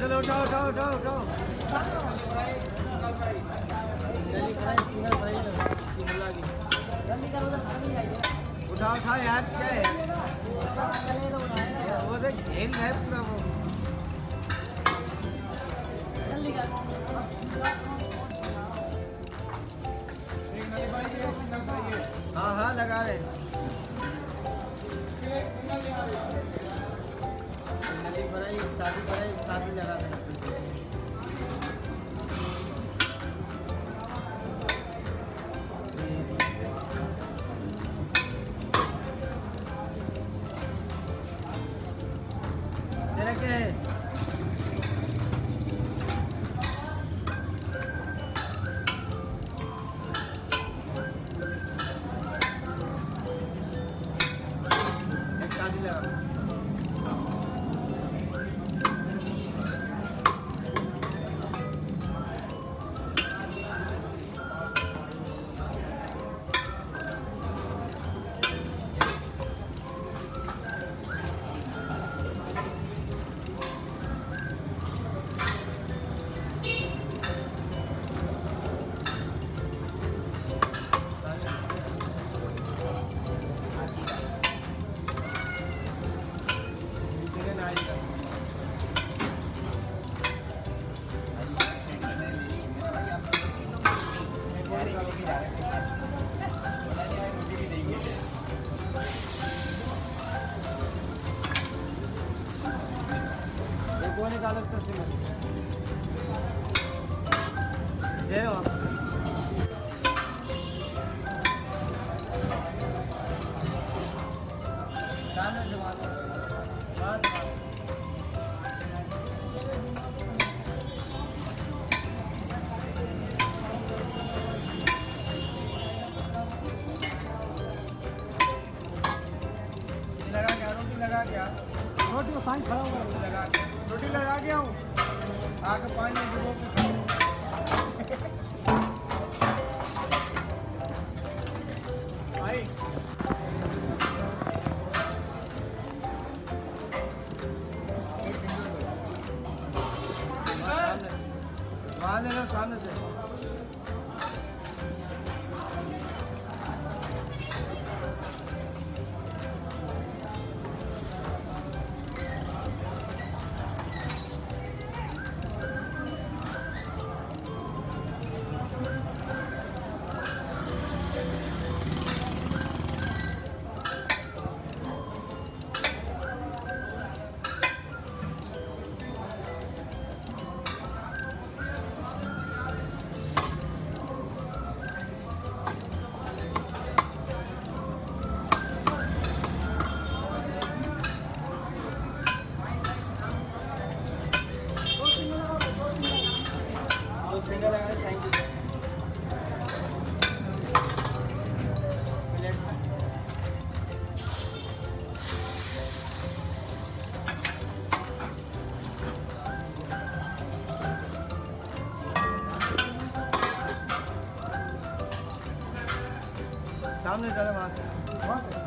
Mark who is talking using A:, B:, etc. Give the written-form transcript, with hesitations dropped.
A: चलो उठाओ उठाओ उठाओ उठाओ। उठाओ उठाओ यार, क्या है वो तो झेल है पूरा वो। हाँ हाँ लगा रहे नली भराई शादी भराई साथ में लगा रहे। तेरा क्या है? एक शादी लगा कोने का अलग से जय हो सामने जवान बस लगा क्या रोटी लगा क्या रोटी को पानी खड़ा हुआ लगा रोटी लगा गया हूँ आके पानी में डुबो के खाओ। भाई वहाँ ले लो सामने से। सिंगल लगा थैंक यू। सामने चले वहाँ से